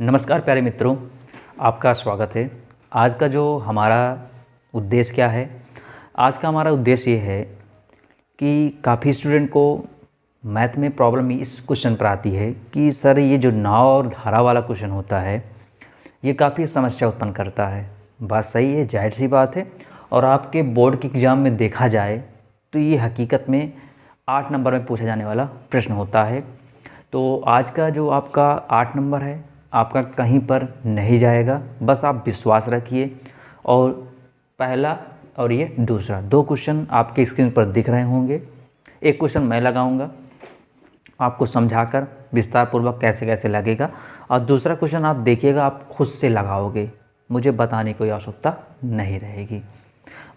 नमस्कार प्यारे मित्रों, आपका स्वागत है। आज का जो हमारा उद्देश्य क्या है? आज का हमारा उद्देश्य ये है कि काफ़ी स्टूडेंट को मैथ में प्रॉब्लम इस क्वेश्चन पर आती है कि सर ये जो नाव और धारा वाला क्वेश्चन होता है ये काफ़ी समस्या उत्पन्न करता है। बात सही है, जाहिर सी बात है। और आपके बोर्ड के एग्ज़ाम में देखा जाए तो ये हकीकत में 8 नंबर में पूछा जाने वाला प्रश्न होता है। तो आज का जो आपका 8 नंबर है आपका कहीं पर नहीं जाएगा, बस आप विश्वास रखिए। और पहला और ये दूसरा 2 क्वेश्चन आपके स्क्रीन पर दिख रहे होंगे। एक क्वेश्चन मैं लगाऊंगा आपको समझाकर विस्तार पूर्वक कैसे कैसे लगेगा, और दूसरा क्वेश्चन आप देखिएगा, आप खुद से लगाओगे, मुझे बताने की कोई आवश्यकता नहीं रहेगी।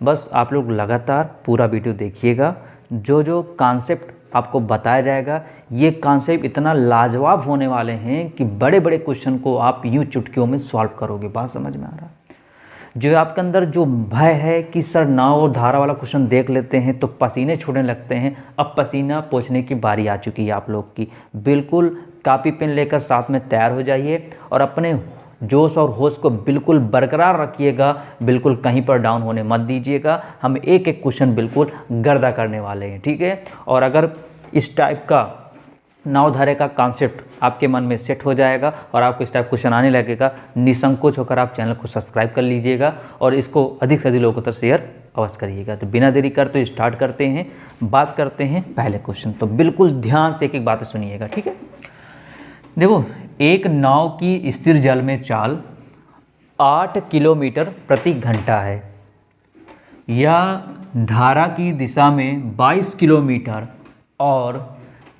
बस आप लोग लगातार पूरा वीडियो देखिएगा। जो जो कॉन्सेप्ट आपको बताया जाएगा ये कॉन्सेप्ट इतना लाजवाब होने वाले हैं कि बड़े बड़े क्वेश्चन को आप यूँ चुटकियों में सॉल्व करोगे। बात समझ में आ रहा है? जो आपके अंदर जो भय है कि सर नाव और धारा वाला क्वेश्चन देख लेते हैं तो पसीने छूटने लगते हैं, अब पसीना पोंछने की बारी आ चुकी है आप लोग की। बिल्कुल कॉपी पेन लेकर साथ में तैयार हो जाइए और अपने जोश और होश को बिल्कुल बरकरार रखिएगा, बिल्कुल कहीं पर डाउन होने मत दीजिएगा। हम एक एक क्वेश्चन बिल्कुल गर्दा करने वाले हैं, ठीक है? और अगर इस टाइप का नाव धारे का कॉन्सेप्ट आपके मन में सेट हो जाएगा और आपको इस टाइप क्वेश्चन आने लगेगा, निसंकोच होकर आप चैनल को सब्सक्राइब कर लीजिएगा और इसको अधिक से अधिक लोगों तक शेयर अवश्य करिएगा। तो बिना देरी करते स्टार्ट करते हैं, बात करते हैं पहले क्वेश्चन। तो बिल्कुल ध्यान से एक एक बातें सुनिएगा, ठीक है? देखो, एक नाव की स्थिर जल में चाल 8 किलोमीटर प्रति घंटा है या धारा की दिशा में 22 किलोमीटर और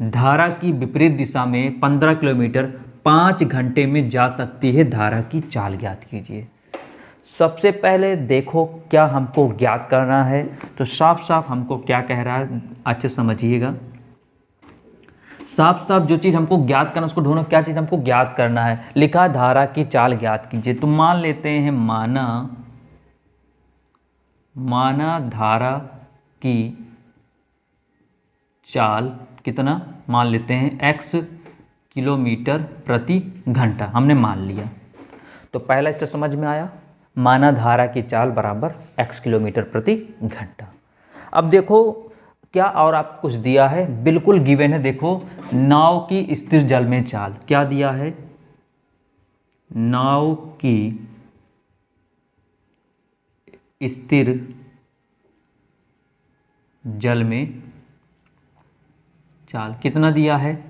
धारा की विपरीत दिशा में 15 किलोमीटर 5 घंटे में जा सकती है। धारा की चाल ज्ञात कीजिए। सबसे पहले देखो क्या हमको ज्ञात करना है, तो साफ साफ हमको क्या कह रहा है अच्छे समझिएगा। साफ साफ जो चीज़ हमको ज्ञात करना उसको ढूंढो, क्या चीज़ हमको ज्ञात करना है। लिखा धारा की चाल ज्ञात कीजिए, तो मान लेते हैं माना धारा की चाल कितना मान लेते हैं x किलोमीटर प्रति घंटा, हमने मान लिया। तो पहला स्टेप समझ में आया, माना धारा की चाल बराबर x किलोमीटर प्रति घंटा। अब देखो क्या और आपको कुछ दिया है, बिल्कुल गिवन है। देखो, नाव की स्थिर जल में चाल क्या दिया है, नाव की स्थिर जल में चाल कितना दिया है,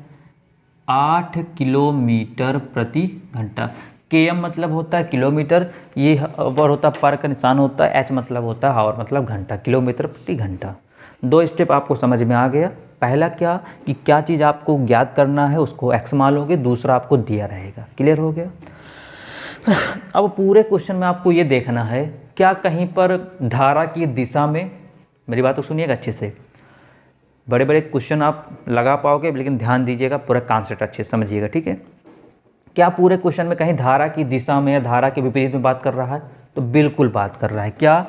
8 किलोमीटर प्रति घंटा। km मतलब होता है किलोमीटर, ये और होता पर का निशान होता है, h मतलब होता है हावर मतलब घंटा, किलोमीटर प्रति घंटा। 2 स्टेप आपको समझ में आ गया। पहला क्या कि क्या चीज़ आपको ज्ञात करना है उसको x मान लोगे, दूसरा आपको दिया रहेगा। क्लियर हो गया? अब पूरे क्वेश्चन में आपको ये देखना है क्या कहीं पर धारा की दिशा में, मेरी बात तो सुनिएगा अच्छे से, बड़े बड़े क्वेश्चन आप लगा पाओगे लेकिन ध्यान दीजिएगा, पूरा कॉन्सेप्ट अच्छे से समझिएगा, ठीक है? क्या पूरे क्वेश्चन में कहीं धारा की दिशा में या धारा के विपरीत में बात कर रहा है? तो बिल्कुल बात कर रहा है। क्या?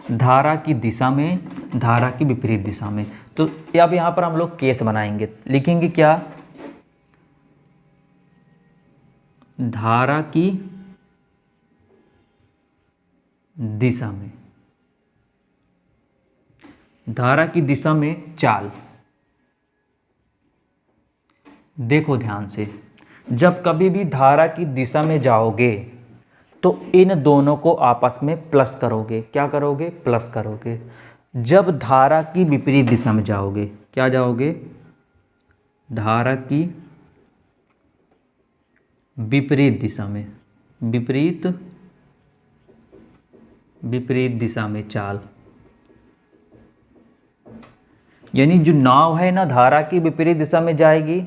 धारा की दिशा में, धारा की विपरीत दिशा में। तो अब यहाँ पर हम लोग केस बनाएंगे, लिखेंगे क्या, धारा की दिशा में, धारा की दिशा में चाल। देखो ध्यान से, जब कभी भी धारा की दिशा में जाओगे तो इन दोनों को आपस में प्लस करोगे। क्या करोगे? प्लस करोगे। जब धारा की विपरीत दिशा में जाओगे, क्या जाओगे, धारा की विपरीत दिशा में, विपरीत दिशा में चाल, यानी जो नाव है ना धारा की विपरीत दिशा में जाएगी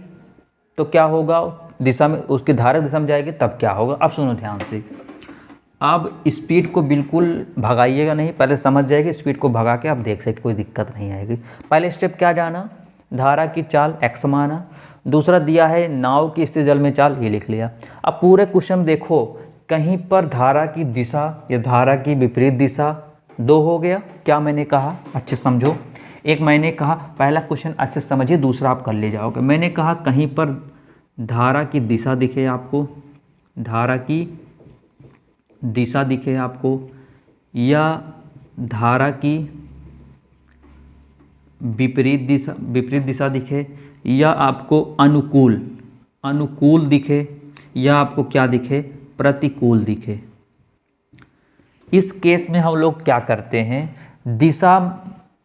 तो क्या होगा, दिशा में उसकी धारा दिशा में जाएगी तब क्या होगा। अब सुनो ध्यान से, अब स्पीड को बिल्कुल भगाइएगा नहीं, पहले समझ जाएगी, स्पीड को भगा के आप देख सकते कोई दिक्कत नहीं आएगी। पहले स्टेप क्या जाना, धारा की चाल x माना, दूसरा दिया है नाव की स्थिर जल में चाल, ये लिख लिया। अब पूरे क्वेश्चन देखो, कहीं पर धारा की दिशा या धारा की विपरीत दिशा 2 हो गया। क्या मैंने कहा अच्छे समझो, एक मैंने कहा पहला क्वेश्चन अच्छे समझिए, दूसरा आप कर ले जाओगे। मैंने कहा कहीं पर धारा की दिशा दिखे आपको धारा की दिशा दिखे आपको, या धारा की विपरीत दिशा दिखे, या आपको अनुकूल दिखे, या आपको क्या दिखे, प्रतिकूल दिखे। इस केस में हम लोग क्या करते हैं, दिशा,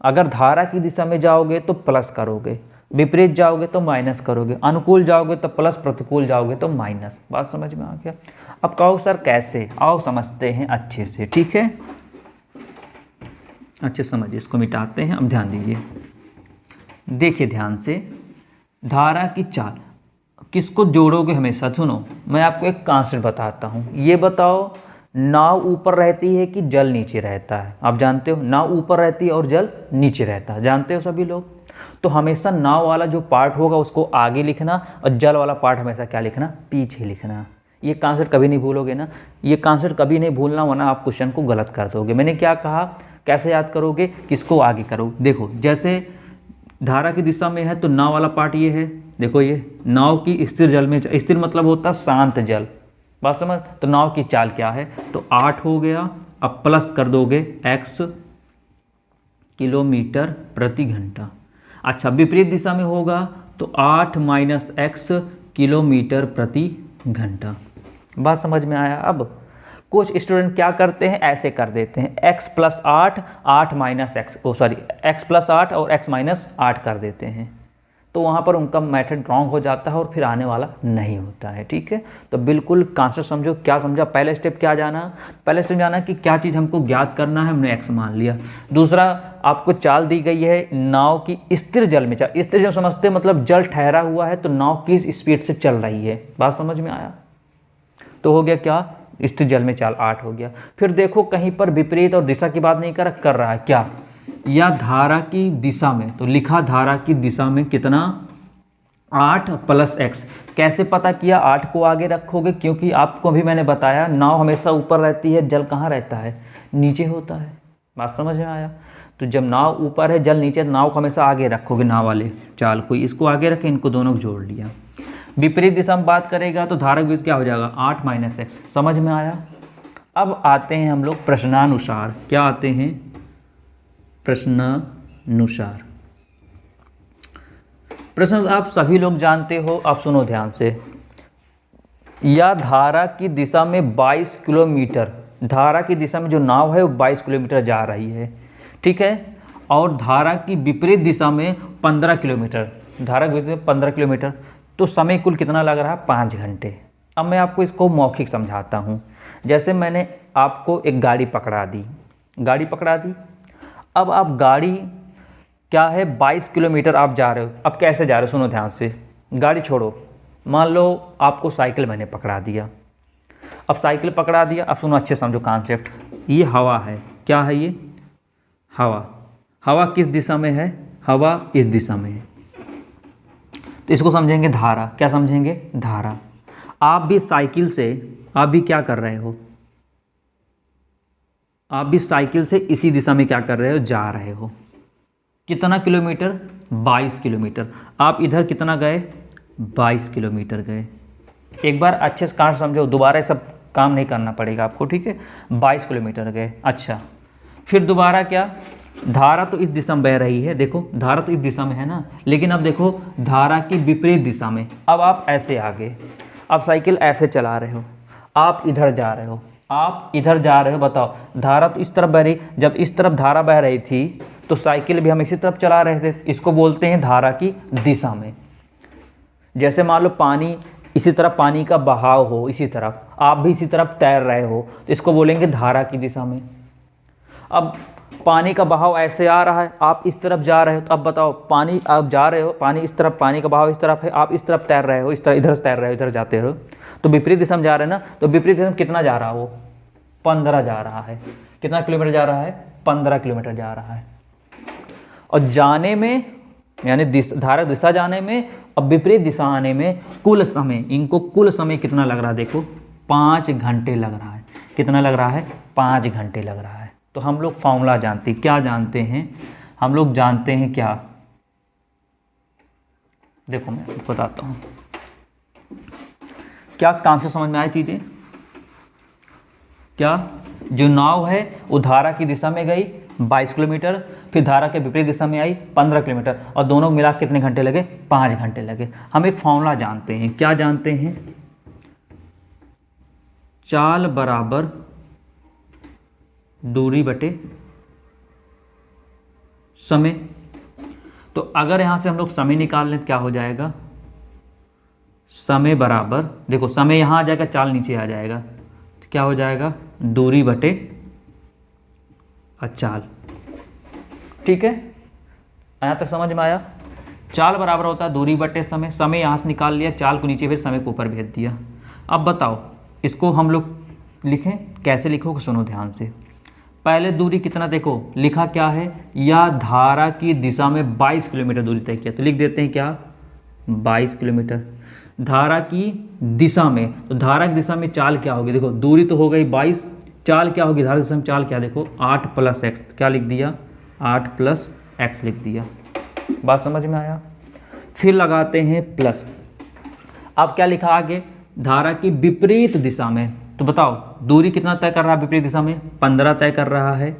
अगर धारा की दिशा में जाओगे तो प्लस करोगे, विपरीत जाओगे तो माइनस करोगे, अनुकूल जाओगे तो प्लस, प्रतिकूल जाओगे तो माइनस। बात समझ में आ गया? अब कहो सर कैसे, आओ समझते हैं अच्छे से, ठीक है? अच्छे समझिए, इसको मिटाते हैं। अब ध्यान दीजिए, देखिए ध्यान से, धारा की चाल किसको जोड़ोगे हमेशा? सुनो, मैं आपको एक कॉन्सेप्ट बताता हूँ। ये बताओ, नाव ऊपर रहती है कि जल नीचे रहता है? आप जानते हो, नाव ऊपर रहती है और जल नीचे रहता है, जानते हो सभी लोग। तो हमेशा नाव वाला जो पार्ट होगा उसको आगे लिखना, और जल वाला पार्ट हमेशा क्या लिखना, पीछे लिखना। ये कॉन्सेप्ट कभी नहीं भूलोगे ना, ये कॉन्सेप्ट कभी नहीं भूलना, वरना आप क्वेश्चन को गलत कर दोगे। मैंने क्या कहा, कैसे याद करोगे, किसको आगे करो? देखो, जैसे धारा की दिशा में है तो नाव वाला पार्ट ये है, देखो ये नाव की स्थिर जल में, स्थिर मतलब होता है शांत जल, बात समझ। तो नाव की चाल क्या है, तो 8 हो गया। अब प्लस कर दोगे x किलोमीटर प्रति घंटा। अच्छा, विपरीत दिशा में होगा तो 8 माइनस एक्स किलोमीटर प्रति घंटा। बात समझ में आया? अब कुछ स्टूडेंट क्या करते हैं, ऐसे कर देते हैं, x plus 8, 8 minus x, x plus 8 और x माइनस 8 कर देते हैं। तो वहाँ पर उनका मेथड रॉन्ग हो जाता है और फिर आने वाला नहीं होता है, ठीक है? तो बिल्कुल कॉन्सेप्ट समझो, क्या समझा? पहले स्टेप क्या जाना, पहले स्टेप जाना कि क्या चीज़ हमको ज्ञात करना है, हमने x मान लिया। दूसरा, आपको चाल दी गई है नाव की स्थिर जल में चाल। स्थिर जल समझते मतलब जल ठहरा हुआ है तो नाव किस स्पीड से चल रही है, बात समझ में आया? तो हो गया क्या, स्थिर जल में चाल 8 हो गया। फिर देखो कहीं पर विपरीत और दिशा की बात नहीं कर रहा है क्या, या धारा की दिशा में, तो लिखा धारा की दिशा में कितना, 8 प्लस x। कैसे पता किया, 8 को आगे रखोगे, क्योंकि आपको अभी मैंने बताया नाव हमेशा ऊपर रहती है, जल कहाँ रहता है, नीचे होता है। बात समझ में आया? तो जब नाव ऊपर है जल नीचे, नाव को हमेशा आगे रखोगे, नाव वाले चाल को, इसको आगे रखें, इनको दोनों को जोड़ लिया। विपरीत दिशा में बात करेगा तो धारा विपरीत क्या हो जाएगा, 8 माइनस एक्स। समझ में आया? अब आते हैं हम लोग प्रश्नानुसार। क्या आते हैं, प्रश्नानुसार। प्रश्न आप सभी लोग जानते हो, आप सुनो ध्यान से। या धारा की दिशा में 22 किलोमीटर, धारा की दिशा में जो नाव है वो 22 किलोमीटर जा रही है, ठीक है? और धारा की विपरीत दिशा में 15 किलोमीटर, धारा की विपरीत 15 किलोमीटर, तो समय कुल कितना लग रहा है, 5 घंटे। अब मैं आपको इसको मौखिक समझाता हूँ। जैसे मैंने आपको एक गाड़ी पकड़ा दी, अब आप गाड़ी क्या है, 22 किलोमीटर आप जा रहे हो। अब कैसे जा रहे हो, सुनो ध्यान से, गाड़ी छोड़ो, मान लो आपको साइकिल मैंने पकड़ा दिया। अब साइकिल पकड़ा दिया, अब सुनो अच्छे समझो कॉन्सेप्ट। ये हवा है, क्या है ये, हवा किस दिशा में है, हवा इस दिशा में है, तो इसको समझेंगे धारा। क्या समझेंगे, धारा। आप भी साइकिल से, आप भी क्या कर रहे हो, आप भी साइकिल से इसी दिशा में क्या कर रहे हो, जा रहे हो। कितना किलोमीटर, 22 किलोमीटर। आप इधर कितना गए, 22 किलोमीटर गए। एक बार अच्छे से कारण समझो, दोबारा सब काम नहीं करना पड़ेगा आपको, ठीक है? 22 किलोमीटर गए। अच्छा, फिर दोबारा क्या, धारा तो इस दिशा में बह रही है, देखो धारा तो इस दिशा में है ना, लेकिन अब देखो धारा की विपरीत दिशा में। अब आप ऐसे आगे, आप साइकिल ऐसे चला रहे हो, आप इधर जा रहे हो, आप इधर जा रहे हो। बताओ, धारा तो इस तरफ बह रही, जब इस तरफ धारा बह रही थी तो साइकिल भी हम इसी तरफ चला रहे थे। इसको बोलते हैं धारा की दिशा में। जैसे मान लो पानी, इसी तरफ पानी का बहाव हो, इसी तरफ आप भी इसी तरफ तैर रहे हो, तो इसको बोलेंगे धारा की दिशा में। अब पानी का बहाव ऐसे आ रहा है, आप इस तरफ जा रहे हो, तो अब बताओ, पानी आप जा रहे हो, पानी इस तरफ, पानी का बहाव इस तरफ है, आप इस तरफ तैर रहे हो, इस तरह इधर तैर रहे हो, इधर जाते हो, तो विपरीत दिशा में जा रहे हैं ना, तो विपरीत दिशा में कितना जा रहा है, वो 15 जा रहा है। कितना किलोमीटर जा रहा है, 15 किलोमीटर जा रहा है। और जाने में, यानी धारा दिशा जाने में, अब विपरीत दिशा आने में कुल समय, इनको कुल समय कितना लग रहा है, देखो 5 घंटे लग रहा है। कितना लग रहा है, 5 घंटे लग रहा है। तो हम लोग फॉर्मूला जानते हैं, क्या जानते हैं हम लोग, जानते हैं क्या, देखो मैं बताता हूँ। क्या कॉन्सेप्ट समझ में आई चीज़ें, क्या, जो नाव है वो धारा की दिशा में गई 22 किलोमीटर, फिर धारा के विपरीत दिशा में आई 15 किलोमीटर, और दोनों मिला कितने घंटे लगे, 5 घंटे लगे। हम एक फॉर्मूला जानते हैं, क्या जानते हैं, चाल बराबर दूरी बटे समय। तो अगर यहाँ से हम लोग समय निकाल लें तो क्या हो जाएगा, समय बराबर, देखो समय यहाँ आ जाएगा, चाल नीचे आ जाएगा, तो क्या हो जाएगा, दूरी बटे चाल। ठीक है, यहाँ तक समझ में आया। चाल बराबर होता है दूरी बटे समय, समय यहाँ से निकाल लिया, चाल को नीचे फिर समय को ऊपर भेज दिया। अब बताओ इसको हम लोग लिखें, कैसे लिखोगे सुनो ध्यान से। पहले दूरी कितना देखो, लिखा क्या है, या धारा की दिशा में 22 किलोमीटर दूरी तय किया, तो लिख देते हैं क्या, 22 किलोमीटर। धारा की दिशा में, तो धारा की दिशा में चाल क्या होगी, देखो दूरी तो हो गई 22, चाल क्या होगी, धारा की दिशा में चाल क्या, देखो 8 + x, क्या लिख दिया, 8 + x लिख दिया। बात समझ में आया। फिर लगाते हैं प्लस। अब क्या लिखा आगे, धारा की विपरीत दिशा में, तो बताओ दूरी कितना तय कर रहा है विपरीत दिशा में, 15 तय कर रहा है,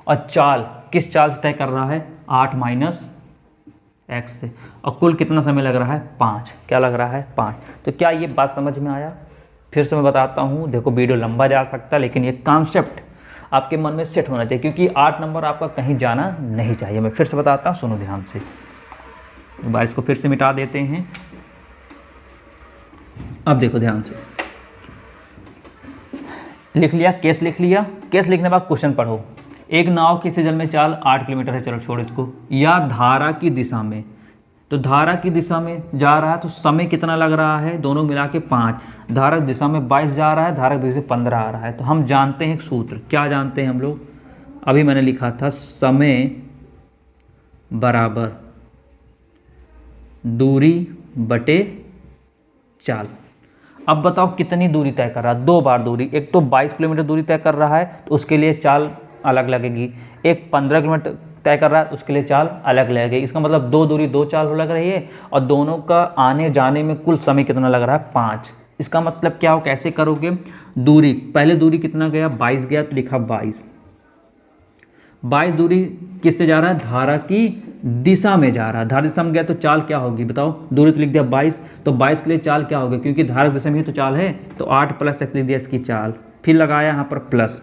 और चाल किस चाल से तय कर रहा है, 8 - x से, और कुल कितना समय लग रहा है, 5। क्या लग रहा है, 5। तो क्या ये बात समझ में आया। फिर से मैं बताता हूँ, देखो वीडियो लंबा जा सकता है, लेकिन ये कॉन्सेप्ट आपके मन में सेट होना चाहिए, क्योंकि 8 नंबर आपका कहीं जाना नहीं चाहिए। मैं फिर से बताता हूँ, सुनो ध्यान से। एक बार इसको फिर से मिटा देते हैं। अब देखो ध्यान से, लिख लिया, केस लिख लिया, केस लिखने के बाद क्वेश्चन पढ़ो। एक नाव किसी जल में चाल 8 किलोमीटर है, चलो छोड़ इसको, या धारा की दिशा में, तो धारा की दिशा में जा रहा है, तो समय कितना लग रहा है, दोनों मिला के 5, धारा की दिशा में 22 जा रहा है, धारा की दिशा में 15 आ रहा है। तो हम जानते हैं एक सूत्र, क्या जानते हैं हम लोग, अभी मैंने लिखा था, समय बराबर दूरी बटे चाल। अब बताओ कितनी दूरी तय कर रहा है, 2 बार दूरी, एक तो 22 किलोमीटर दूरी तय कर रहा है तो उसके लिए चाल अलग लगेगी, एक 15 किलोमीटर तय कर रहा है उसके लिए चाल अलग लगेगी। इसका मतलब 2 दूरी 2 चाल लग रही है, और दोनों का आने जाने में कुल समय कितना लग रहा है, 5। इसका मतलब क्या हो, कैसे करोगे, दूरी, पहले दूरी कितना गया, 22 गया, तो लिखा 22 दूरी किससे जा रहा है, धारा की दिशा में जा रहा है, धारा दिशा में गया तो चाल क्या होगी बताओ, दूरी तो लिख दिया 22, तो 22 के लिए चाल क्या होगी, क्योंकि धारा की दिशा में ही तो चाल है, तो 8 + x लिख दिया इसकी चाल, फिर लगाया यहाँ पर प्लस।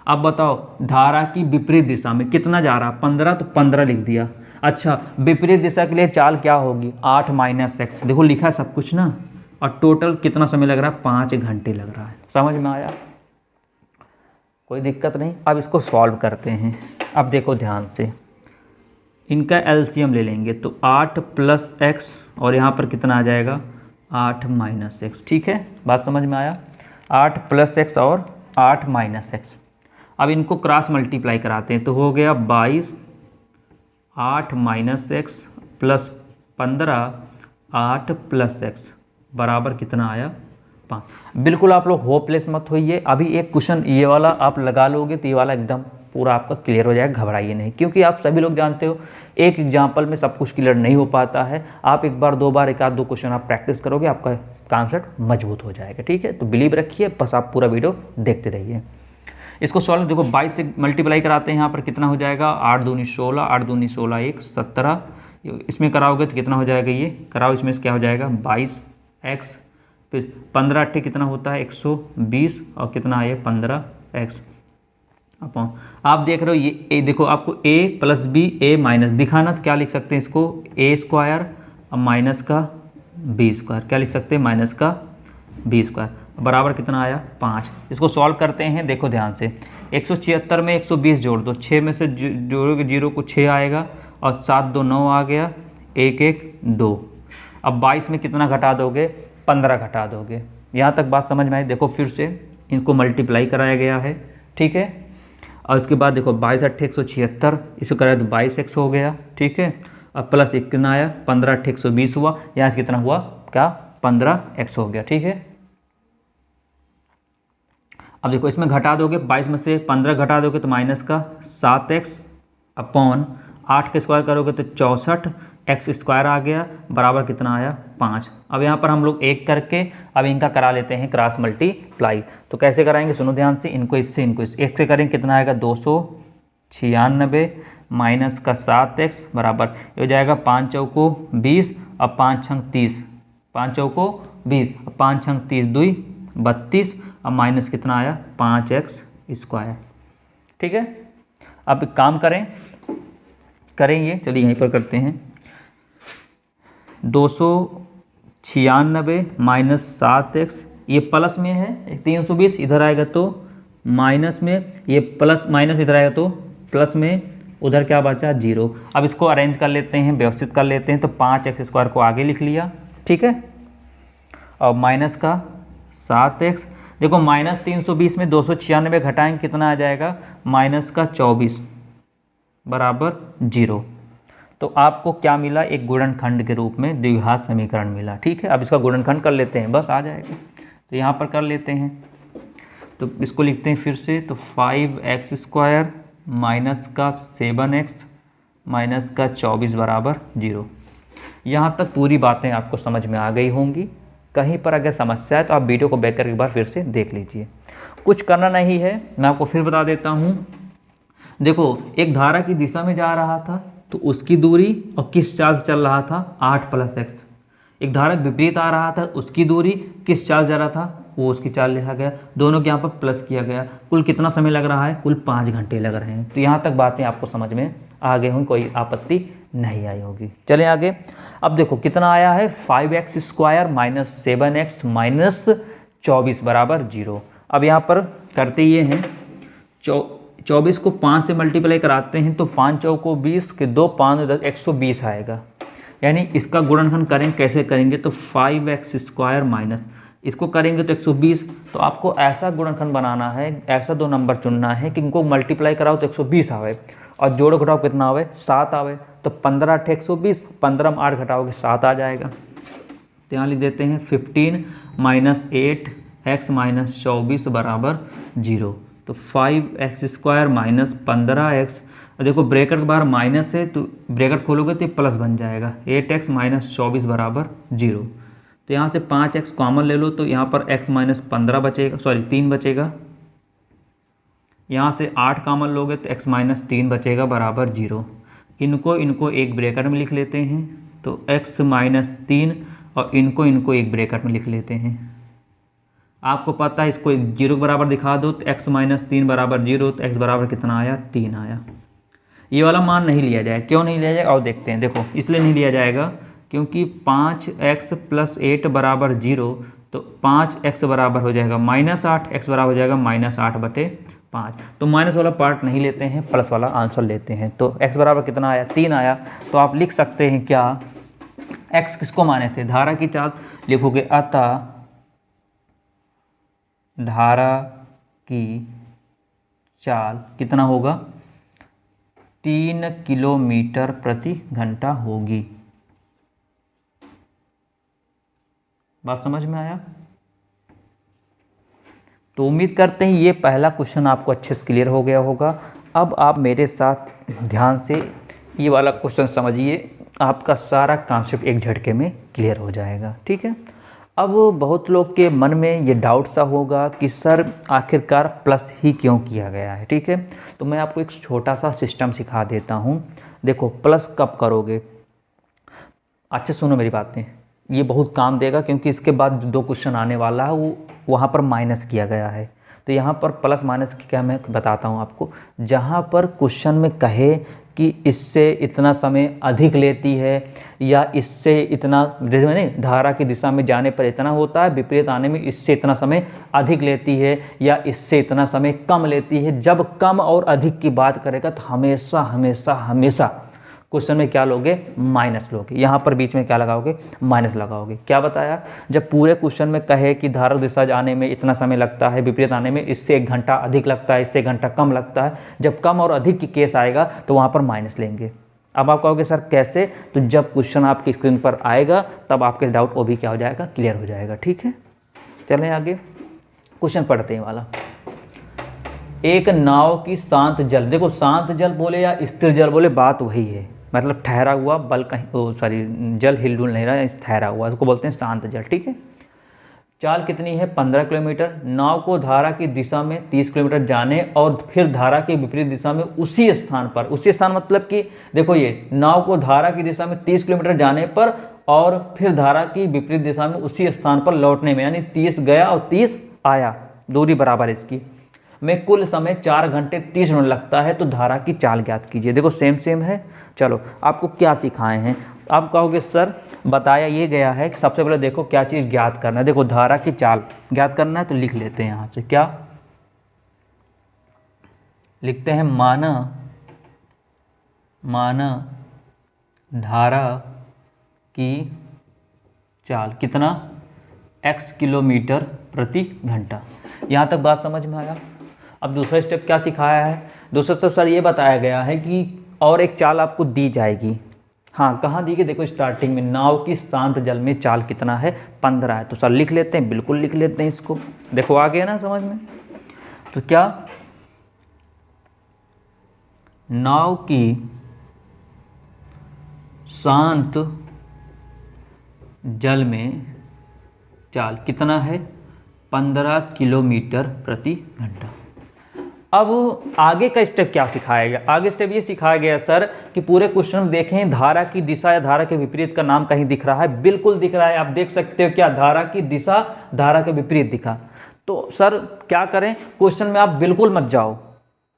अब बताओ धारा की विपरीत दिशा में कितना जा रहा है, 15, तो 15 लिख दिया। अच्छा, विपरीत दिशा के लिए चाल क्या होगी, 8 - x, देखो लिखा है सब कुछ ना, और टोटल कितना समय लग रहा है, 5 घंटे लग रहा है। समझ में आया, कोई दिक्कत नहीं। अब इसको सॉल्व करते हैं। अब देखो ध्यान से, इनका एलसीएम ले लेंगे, तो 8 + x, और यहाँ पर कितना आ जाएगा, 8 - x। ठीक है, बात समझ में आया, 8 + x और 8 - x। अब इनको क्रॉस मल्टीप्लाई कराते हैं, तो हो गया 22 8 - x + 15 8 + x बराबर कितना आया, 5। बिल्कुल आप लोग होपलेस मत होइए, अभी एक क्वेश्चन ये वाला आप लगा लोगे तो ये वाला एकदम पूरा आपका क्लियर हो जाएगा, घबराइए नहीं, क्योंकि आप सभी लोग जानते हो एक एग्जाम्पल में सब कुछ क्लियर नहीं हो पाता है। आप एक बार 2 बार 1 आध 2 क्वेश्चन आप प्रैक्टिस करोगे, आपका कॉन्सेप्ट मजबूत हो जाएगा। ठीक है, तो बिलीव रखिए, बस आप पूरा वीडियो देखते रहिए। इसको सॉल्व देखो, 22 से मल्टीप्लाई कराते हैं, यहाँ पर कितना हो जाएगा, 8 दूनी 16, 8 दूनी 16 1 17, इसमें कराओगे तो कितना हो जाएगा, ये कराओ, इसमें से क्या हो जाएगा 22x, फिर 15 8 कितना होता है 120, और कितना आया 15x अपॉन, आप देख रहे हो ये ए, देखो आपको a + b a माइनस दिखाना, तो क्या लिख सकते हैं इसको, a² और माइनस का b², क्या लिख सकते हैं, माइनस का b² बराबर कितना आया 5। इसको सॉल्व करते हैं, देखो ध्यान से, 176 में 120 जोड़ दो, 6 में से जोड़ोगे 0 को 6 आएगा, और 7 2 9 आ गया, 1 1 2। अब 22 में कितना घटा दोगे, 15 घटा दोगे। यहाँ तक बात समझ में आई। देखो फिर से इनको मल्टीप्लाई कराया गया है, ठीक है, और इसके बाद देखो 22 8 176, इसको कराया तो 22x हो गया, ठीक है, अब प्लस 1 कितना आया, 15 8 120 हुआ, यहाँ कितना हुआ, क्या 15x हो गया, ठीक है। अब देखो इसमें घटा दोगे, 22 में से 15 घटा दोगे तो माइनस का 7x अपॉन 8 का स्क्वायर करोगे तो 64 एक्स स्क्वायर आ गया, बराबर कितना आया 5। अब यहाँ पर हम लोग एक करके अब इनका करा लेते हैं क्रॉस मल्टीप्लाई। तो कैसे कराएंगे सुनो ध्यान से, इनको इससे एक से करेंगे कितना आएगा 296 माइनस का 7x बराबर ये हो जाएगा 5 चौको 20 और 5 छंग 30, 5 चौको 20 और 5 छंग 30 2 32 और माइनस कितना आया 5x स्क्वायर। ठीक है, अब एक काम करेंगे, चलिए यहीं पर करते हैं। 296 माइनस 7x, ये प्लस में है 320, इधर आएगा तो माइनस में, ये प्लस माइनस इधर आएगा तो प्लस में, उधर क्या बचा 0। अब इसको अरेंज कर लेते हैं, व्यवस्थित कर लेते हैं। तो 5x स्क्वायर को आगे लिख लिया, ठीक है, और माइनस का 7x, देखो माइनस 320 में 296 घटाएंगे कितना आ जाएगा माइनस का 24 बराबर 0। तो आपको क्या मिला, एक गुणनखंड के रूप में द्विघात समीकरण मिला। ठीक है, अब इसका गुणनखंड कर लेते हैं, बस आ जाएगा। तो यहाँ पर कर लेते हैं, तो इसको लिखते हैं फिर से। तो 5x स्क्वायर माइनस का 7x माइनस का 24 बराबर 0। यहाँ तक पूरी बातें आपको समझ में आ गई होंगी। कहीं पर अगर समस्या है तो आप वीडियो को बैक करके एक बार फिर से देख लीजिए। कुछ करना नहीं है, मैं आपको फिर बता देता हूँ। देखो, एक धारा की दिशा में जा रहा था तो उसकी दूरी और किस चाल से चल रहा था 8 + x। एक धारा विपरीत आ रहा था, उसकी दूरी किस चाल जा रहा था वो उसकी चाल लिखा गया, दोनों के यहाँ पर प्लस किया गया। कुल कितना समय लग रहा है, कुल 5 घंटे लग रहे हैं। तो यहाँ तक बातें आपको समझ में आ गई होंगी, कोई आपत्ति नहीं आई होगी। चलें आगे। अब देखो कितना आया है 5x square minus 7x minus 24 बराबर 0। अब यहाँ पर करते ये हैं, 24 को 5 से मल्टीप्लाई कराते हैं तो 5 चौको 20 के 2 5 10 120 आएगा। यानी इसका गुणनखंड करेंगे, कैसे करेंगे, तो 5x स्क्वायर माइनस इसको करेंगे तो 120। तो आपको ऐसा गुणनखंड बनाना है, ऐसा 2 नंबर चुनना है कि इनको मल्टीप्लाई कराओ तो 120 आवे और जोड़ो घटाओ कितना आवे 7 आवे। तो 15 × 120, 15 में 8 घटाओगे 7 आ जाएगा। तो यहाँ लिख देते हैं 15 - 8x - 24 बराबर 0। तो 5x स्क्वायर माइनस 15x, देखो ब्रैकेट के बाहर माइनस है तो ब्रैकेट खोलोगे तो प्लस बन जाएगा, 8x - 24 बराबर 0। तो यहाँ से 5x कॉमन ले लो तो यहाँ पर x - 15 बचेगा, सॉरी 3 बचेगा। यहाँ से 8 कॉमन लोगे तो x - 3 बचेगा बराबर 0। इनको एक ब्रैकेट में लिख लेते हैं, तो x - 3 और इनको एक ब्रैकेट में लिख लेते हैं। आपको पता है इसको 0 के बराबर दिखा दो तो x - 3 बराबर 0, तो x बराबर कितना आया 3 आया। ये वाला मान नहीं लिया जाएगा, क्यों नहीं लिया जाएगा और देखते हैं। देखो इसलिए नहीं लिया जाएगा क्योंकि 5x + 8 बराबर 0, तो 5x बराबर हो जाएगा -8, x बराबर हो जाएगा -8/5। तो माइनस वाला पार्ट नहीं लेते हैं, प्लस वाला आंसर लेते हैं। तो x बराबर कितना आया 3 आया। तो आप लिख सकते हैं क्या, x किसको माने थे, धारा की चाल लिखोगे, अतः धारा की चाल कितना होगा 3 किलोमीटर प्रति घंटा होगी। बात समझ में आया? तो उम्मीद करते हैं ये पहला क्वेश्चन आपको अच्छे से क्लियर हो गया होगा। अब आप मेरे साथ ध्यान से ये वाला क्वेश्चन समझिए, आपका सारा कॉन्सेप्ट एक झटके में क्लियर हो जाएगा। ठीक है, अब बहुत लोग के मन में ये डाउट सा होगा कि सर आखिरकार प्लस ही क्यों किया गया है। ठीक है, तो मैं आपको एक छोटा सा सिस्टम सिखा देता हूँ। देखो प्लस कब करोगे, अच्छे सुनो मेरी बातें, ये बहुत काम देगा क्योंकि इसके बाद 2 क्वेश्चन आने वाला है वो वहाँ पर माइनस किया गया है। तो यहाँ पर प्लस माइनस क्या मैं बताता हूँ आपको। जहाँ पर क्वेश्चन में कहे कि इससे इतना समय अधिक लेती है या इससे इतना, जैसे मैंने धारा की दिशा में जाने पर इतना होता है, विपरीत आने में इससे इतना समय अधिक लेती है या इससे इतना समय कम लेती है, जब कम और अधिक की बात करेगा तो हमेशा हमेशा हमेशा क्वेश्चन में क्या लोगे, माइनस लोगे। यहाँ पर बीच में क्या लगाओगे, माइनस लगाओगे। क्या बताया, जब पूरे क्वेश्चन में कहे कि धारा दिशा जाने में इतना समय लगता है, विपरीत आने में इससे 1 घंटा अधिक लगता है, इससे 1 घंटा कम लगता है, जब कम और अधिक की केस आएगा तो वहाँ पर माइनस लेंगे। अब आप कहोगे सर कैसे, तो जब क्वेश्चन आपकी स्क्रीन पर आएगा तब आपके डाउट वो भी क्या हो जाएगा, क्लियर हो जाएगा। ठीक है, चलें आगे क्वेश्चन पढ़ते हैं वाला। एक नाव की शांत जल, देखो शांत जल बोले या स्थिर जल बोले बात वही है, मतलब ठहरा हुआ बल कहीं सॉरी जल हिलडुल नहीं रहा, ठहरा हुआ, उसको बोलते हैं शांत जल। ठीक है, चाल कितनी है 15 किलोमीटर। नाव को धारा की दिशा में 30 किलोमीटर जाने और फिर धारा के विपरीत दिशा में उसी स्थान पर, उसी स्थान मतलब कि देखो ये नाव को धारा की दिशा में 30 किलोमीटर जाने पर और फिर धारा की विपरीत दिशा में उसी स्थान पर लौटने में, यानी 30 गया और 30 आया, दूरी बराबर इसकी, में कुल समय 4 घंटे 30 मिनट लगता है। तो धारा की चाल ज्ञात कीजिए। देखो सेम सेम है। चलो आपको क्या सिखाए हैं, आप कहोगे सर बताया ये गया है कि सबसे पहले देखो क्या चीज़ ज्ञात करना है। देखो धारा की चाल ज्ञात करना है तो लिख लेते हैं यहाँ से, क्या लिखते हैं, माना धारा की चाल कितना, x किलोमीटर प्रति घंटा। यहाँ तक बात समझ में आया। अब दूसरा स्टेप क्या सिखाया है, दूसरा स्टेप सर ये बताया गया है कि और एक चाल आपको दी जाएगी। हाँ कहाँ दी गई, देखो स्टार्टिंग में नाव की शांत जल में चाल कितना है 15 है, तो सर लिख लेते हैं, बिल्कुल लिख लेते हैं इसको। देखो आ गया ना समझ में। तो क्या, नाव की शांत जल में चाल कितना है 15 किलोमीटर प्रति घंटा। अब आगे का स्टेप क्या सिखाया गया, आगे स्टेप ये सिखाया गया सर कि पूरे क्वेश्चन में देखें धारा की दिशा या धारा के विपरीत का नाम कहीं दिख रहा है, बिल्कुल दिख रहा है, आप देख सकते हो क्या, धारा की दिशा धारा के विपरीत दिखा। तो सर क्या करें, क्वेश्चन में आप बिल्कुल मत जाओ,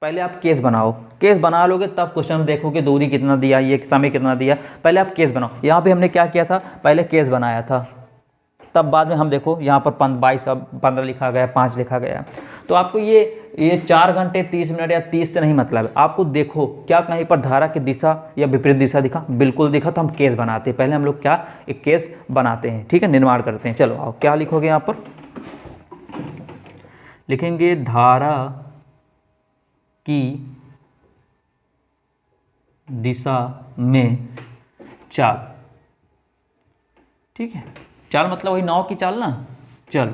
पहले आप केस बनाओ, केस बना लोगे तब क्वेश्चन में देखोगे दूरी कितना दिया, ये समय कितना दिया, पहले आप केस बनाओ। यहाँ पे हमने क्या किया था, पहले केस बनाया था, तब बाद में हम देखो यहाँ पर 22 15 लिखा गया, 5 लिखा गया। तो आपको ये 4 घंटे 30 मिनट या 30 से नहीं मतलब है, आपको देखो क्या कहीं पर धारा की दिशा या विपरीत दिशा दिखा, बिल्कुल दिखा, तो हम केस बनाते हैं। पहले हम लोग क्या एक केस बनाते हैं, ठीक है, निर्माण करते हैं। चलो आओ क्या लिखोगे, यहाँ पर लिखेंगे धारा की दिशा में चाल, ठीक है, चाल मतलब वही नाव की चाल ना। चलो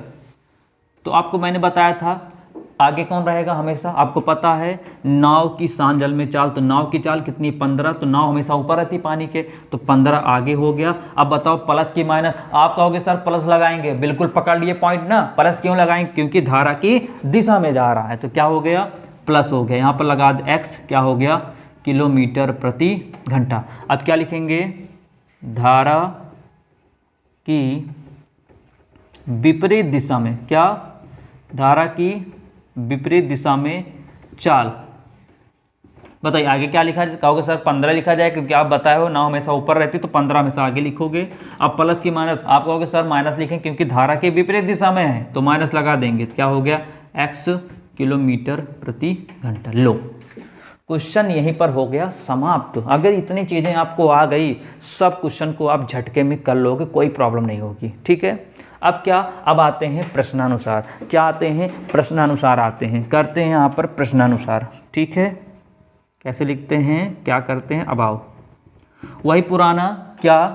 तो आपको मैंने बताया था आगे कौन रहेगा, हमेशा आपको पता है नाव की शांत जल में चाल, तो नाव की चाल कितनी 15, तो नाव हमेशा ऊपर रहती पानी के, तो 15 आगे हो गया। अब बताओ प्लस की माइनस, आप कहोगे सर प्लस लगाएंगे, बिल्कुल पकड़ लिए पॉइंट ना, प्लस क्यों लगाएंगे, क्योंकि धारा की दिशा में जा रहा है, तो क्या हो गया प्लस हो गया। यहाँ पर लगा एक्स, क्या हो गया किलोमीटर प्रति घंटा। अब क्या लिखेंगे, धारा की विपरीत दिशा में, क्या धारा की विपरीत दिशा में चाल, बताइए आगे क्या लिखा जाए, कहोगे सर 15 लिखा जाए, क्योंकि आप बताए हो नाव हमेशा ऊपर रहती, तो 15 हमेशा आगे लिखोगे। अब प्लस की माइनस, आप कहोगे सर माइनस लिखें क्योंकि धारा के विपरीत दिशा में है, तो माइनस लगा देंगे, क्या हो गया x किलोमीटर प्रति घंटा। लो क्वेश्चन यहीं पर हो गया समाप्त। अगर इतनी चीज़ें आपको आ गई, सब क्वेश्चन को आप झटके में कर लोगे, कोई प्रॉब्लम नहीं होगी, ठीक है। अब क्या, अब आते हैं प्रश्नानुसार, क्या आते हैं प्रश्नानुसार आते हैं, करते हैं यहाँ पर प्रश्नानुसार, ठीक है। कैसे लिखते हैं, क्या करते हैं, अब आओ वही पुराना, क्या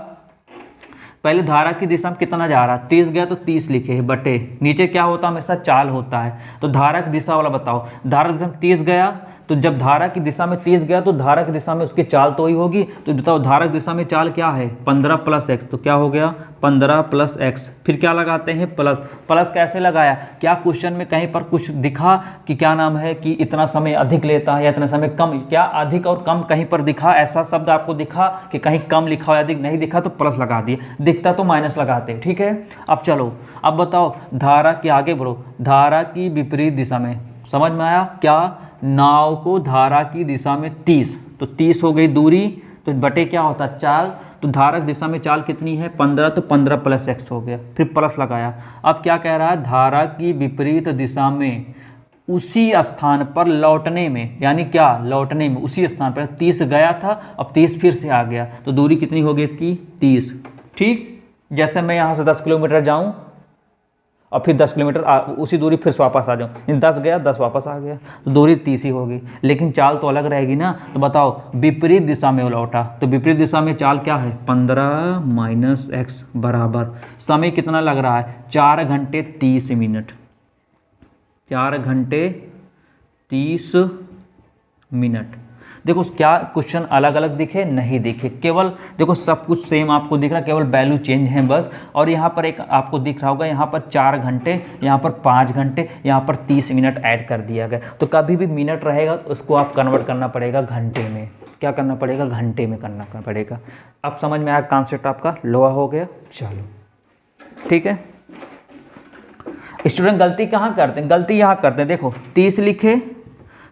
पहले धारा की दिशा में कितना जा रहा है 30 गया तो 30 लिखे बटे, नीचे क्या होता है हमेशा चाल होता है, तो धारा की दिशा वाला बताओ, धारा की दिशा में 30 गया, तो जब धारा की दिशा में 30 गया तो धारा की दिशा में उसकी चाल तो ही होगी, तो बताओ धारा की दिशा में चाल क्या है 15 प्लस एक्स, तो क्या हो गया 15 प्लस एक्स, फिर क्या लगाते हैं प्लस। प्लस कैसे लगाया, क्या क्वेश्चन में कहीं पर कुछ दिखा कि क्या नाम है कि इतना समय अधिक लेता है या इतना समय कम, क्या अधिक और कम कहीं पर दिखा, ऐसा शब्द आपको दिखा कि कहीं कम लिखा हो अधिक नहीं दिखा तो प्लस लगा दिए, दिखता तो माइनस लगाते, ठीक है। अब चलो अब बताओ धारा के आगे बढ़ो, धारा की विपरीत दिशा में, समझ में आया, क्या नाव को धारा की दिशा में 30, तो 30 हो गई दूरी, तो बटे क्या होता है चाल, तो धारा की दिशा में चाल कितनी है 15, तो 15 प्लस एक्स हो गया, फिर प्लस लगाया। अब क्या कह रहा है, धारा की विपरीत दिशा में उसी स्थान पर लौटने में, यानी क्या लौटने में उसी स्थान पर 30 गया था, अब 30 फिर से आ गया, तो दूरी कितनी हो गई इसकी 30, ठीक। जैसे मैं यहाँ से 10 किलोमीटर जाऊँ और फिर 10 किलोमीटर उसी दूरी फिर से वापस आ जाऊँ, 10 गया 10 वापस आ गया, तो दूरी 30 ही होगी, लेकिन चाल तो अलग रहेगी ना। तो बताओ विपरीत दिशा में लौटा, तो विपरीत दिशा में चाल क्या है 15 माइनस एक्स बराबर, समय कितना लग रहा है 4 घंटे 30 मिनट, 4 घंटे 30 मिनट। देखो क्या क्वेश्चन अलग अलग दिखे, नहीं दिखे, केवल देखो सब कुछ सेम आपको दिख रहा है, केवल वैल्यू चेंज है बस। और यहाँ पर एक आपको दिख रहा होगा, यहाँ पर 4 घंटे, यहाँ पर 5 घंटे, यहाँ पर 30 मिनट ऐड कर दिया गया। तो कभी भी मिनट रहेगा उसको आप कन्वर्ट करना पड़ेगा घंटे में। क्या करना पड़ेगा? घंटे में करना पड़ेगा। अब समझ में आया कॉन्सेप्ट आपका लोहा हो गया। चलो ठीक है। स्टूडेंट गलती कहाँ करते हैं? गलती यहाँ करते हैं, देखो 30 लिखे,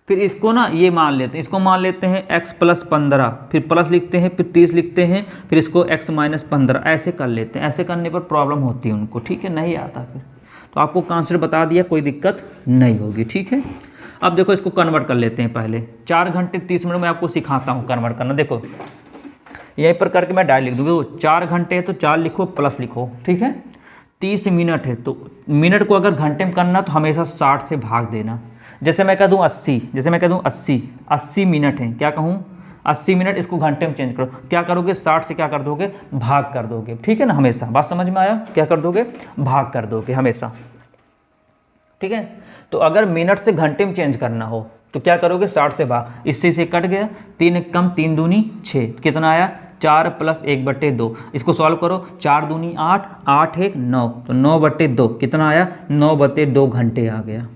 फिर इसको ना ये मान लेते हैं, इसको मान लेते हैं x + 15, फिर प्लस लिखते हैं, फिर 30 लिखते हैं, फिर इसको x - 15, ऐसे कर लेते हैं। ऐसे करने पर प्रॉब्लम होती है उनको, ठीक है, नहीं आता फिर। तो आपको कॉन्सेप्ट बता दिया, कोई दिक्कत नहीं होगी, ठीक है। अब देखो इसको कन्वर्ट कर लेते हैं पहले। 4 घंटे 30 मिनट में आपको सिखाता हूँ कन्वर्ट करना। देखो यहीं पर करके मैं डायरेक्ट लिख दूँगा। 4 घंटे है तो 4 लिखो, प्लस लिखो, ठीक है। 30 मिनट है तो मिनट को अगर घंटे में करना तो हमेशा 60 से भाग देना। जैसे मैं कह दूँ 80, जैसे मैं कह दूँ 80 मिनट है, क्या कहूँ 80 मिनट, इसको घंटे में चेंज करो। क्या करोगे? 60 से क्या कर दोगे? भाग कर दोगे, ठीक है ना। हमेशा बात समझ में आया? क्या कर दोगे? भाग कर दोगे हमेशा, ठीक है। तो अगर मिनट से घंटे में चेंज करना हो तो क्या करोगे? 60 से भाग, इससे से कट गया, 3 1 कम 3 दूनी 6, कितना आया? 4 + 1/2। इसको सॉल्व करो, 4 दूनी 8, 8 1 9, तो 9/2 कितना आया? 9/2 घंटे आ गया।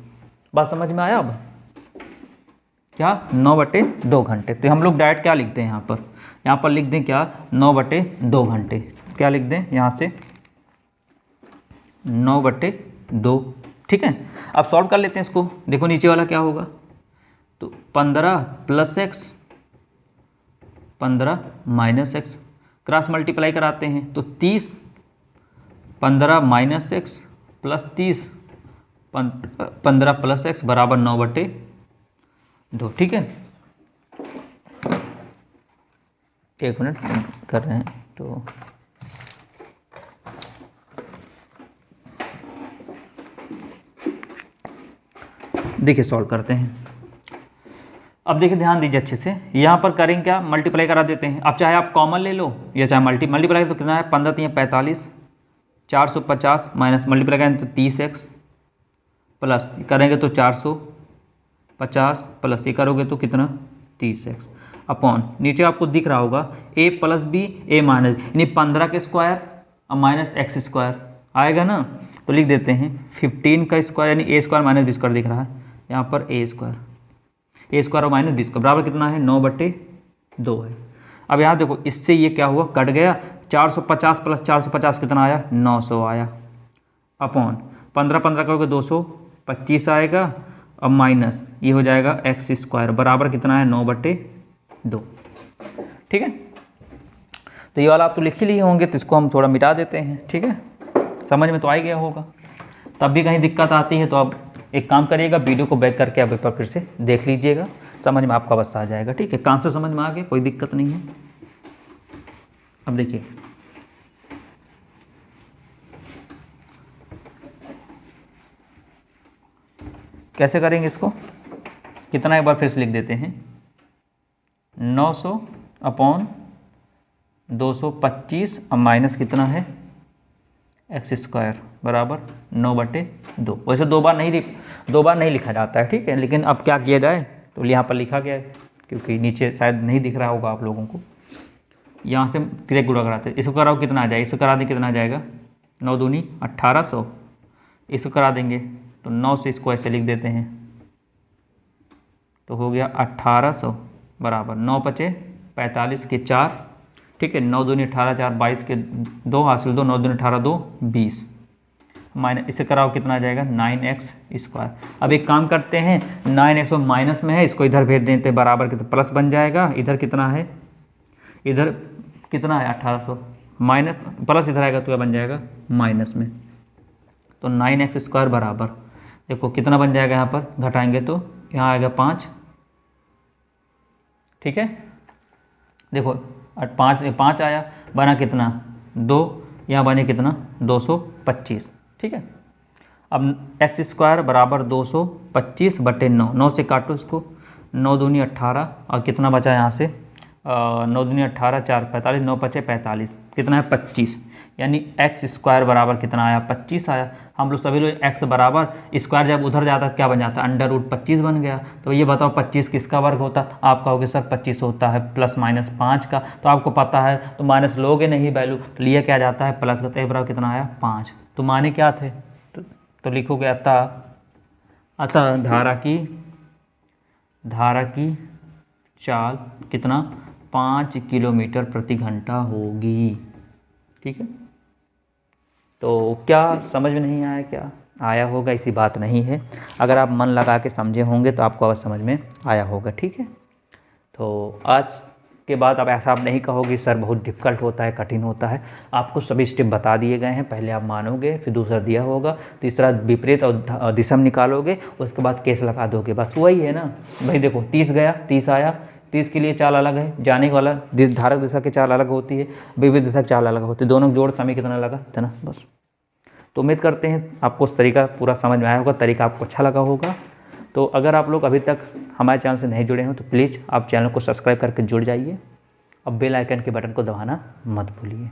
बात समझ में आया? अब क्या 9/2 घंटे। तो हम लोग डायरेक्ट क्या लिखते हैं यहाँ पर लिख दें क्या? 9/2 घंटे। क्या लिख दें यहाँ से? 9/2, ठीक है। अब सॉल्व कर लेते हैं इसको। देखो नीचे वाला क्या होगा, तो 15 + x 15 - x, क्रॉस मल्टीप्लाई कराते हैं तो 30 15 - x + 30 15 + x बराबर 9/2, ठीक है। एक मिनट कर रहे हैं तो देखिए सॉल्व करते हैं। अब देखिए ध्यान दीजिए अच्छे से, यहाँ पर करेंगे क्या? मल्टीप्लाई करा देते हैं। अब चाहे आप कॉमन ले लो या चाहे मल्टीप्लाई तो कितना है? 15 3 45, 450 माइनस मल्टीप्लाई करेंगे तो 30x, प्लस करेंगे तो 450, प्लस ये करोगे तो कितना? 30x, अपॉन नीचे आपको दिख रहा होगा a + b a - यानी 15 के स्क्वायर और माइनस एक्स स्क्वायर आएगा ना। तो लिख देते हैं 15 का स्क्वायर यानी a square minus b square दिख रहा है यहाँ पर, a स्क्वायर और माइनस b स्क्वायर बराबर कितना है? 9/2 है। अब यहाँ देखो इससे ये क्या हुआ? कट गया। 450 + 450 कितना आया? 900 आया, अपॉन 15 15 करोगे 225 आएगा, अब माइनस ये हो जाएगा एक्स स्क्वायर बराबर कितना है? 9/2, ठीक है। तो ये वाला आप तो लिख ही लिए होंगे, तो इसको हम थोड़ा मिटा देते हैं, ठीक है। समझ में तो आ ही गया होगा। तब भी कहीं दिक्कत आती है तो आप एक काम करिएगा, वीडियो को बैक करके आप एक बार फिर से देख लीजिएगा, समझ में आपका बस आ जाएगा, ठीक है। कॉन्सेप्ट समझ में आ गया, कोई दिक्कत नहीं है। अब देखिए कैसे करेंगे इसको, कितना एक बार फिर से लिख देते हैं, 900 अपॉन 225 अब माइनस कितना है? एक्स स्क्वायर बराबर 9/2। वैसे दो बार नहीं लिखा जाता है, ठीक है, लेकिन अब क्या किया जाए, तो यहाँ पर लिखा गया है क्योंकि नीचे शायद नहीं दिख रहा होगा आप लोगों को। यहाँ से तिरक गुणा कराते हैं, इसको कराओ कितना आ जाएगा? इसको करा दें कितना आ जाएगा? 9 दूनी 1800। इसको करा देंगे तो 9 से इसको ऐसे लिख देते हैं, तो हो गया 1800 बराबर 9 × 5 = 45 के 4, ठीक है। 9 दूनी 18 4 22 के 2 हासिल 2, 9 दूनी 18 2 20, माइनस इसे कराओ कितना आ जाएगा? 9x square. अब एक काम करते हैं, 9x माइनस में है, इसको इधर भेज देते हैं बराबर के, तो प्लस बन जाएगा। इधर कितना है? इधर कितना है? 1800 माइनस प्लस इधर आएगा तो क्या बन जाएगा? माइनस में। तो 9x स्क्वायर बराबर देखो कितना बन जाएगा, यहाँ पर घटाएंगे तो यहाँ आएगा 5, ठीक है। देखो 5 आया, बना कितना? 2, यहाँ बने कितना? 225, ठीक है। अब एक्स स्क्वायर बराबर 225/9, 9 से काटो इसको, 9 दूनी 18 और कितना बचा यहाँ से? 9 दूनी 18, 4 45, 9 पचे 45, कितना है 25, यानी एक्स स्क्वायर बराबर कितना आया 25 आया। हम लोग सभी लोग एक्स बराबर स्क्वायर जब उधर जाता है क्या बन जाता है √25 बन गया। तो ये बताओ 25 किसका वर्ग होता है, आप कहोगे सर 25 होता है ±5 का, तो आपको पता है तो माइनस लोगे नहीं वैल्यू, तो लिया क्या जाता है प्लस का, तो बराबर कितना आया 5। तो माने क्या थे, तो लिखोगे अतः धारा की चाल कितना 5 किलोमीटर प्रति घंटा होगी। ठीक है, तो क्या समझ में नहीं आया, क्या आया होगा, ऐसी बात नहीं है। अगर आप मन लगा के समझे होंगे तो आपको अवश्य समझ में आया होगा। ठीक है, तो आज के बाद अब ऐसा आप नहीं कहोगे सर बहुत डिफ़िकल्ट होता है, कठिन होता है। आपको सभी स्टेप बता दिए गए हैं, पहले आप मानोगे, फिर दूसरा दिया होगा, तीसरा विपरीत और दिशा निकालोगे, उसके बाद केस लगा दोगे, बस वही है ना भाई। देखो 30 गया, 30 आया, 30 के लिए चाल अलग है, जाने वाला धारक दिशा की चाल अलग होती है, विपरीत दिशा की चाल अलग होती है, दोनों जोड़ समय कितना लगा इतना बस। तो उम्मीद करते हैं आपको उस तरीका पूरा समझ में आया होगा, तरीका आपको अच्छा लगा होगा। तो अगर आप लोग अभी तक हमारे चैनल से नहीं जुड़े हो तो प्लीज़ आप चैनल को सब्सक्राइब करके जुड़ जाइए और बेल आइकन के बटन को दबाना मत भूलिए।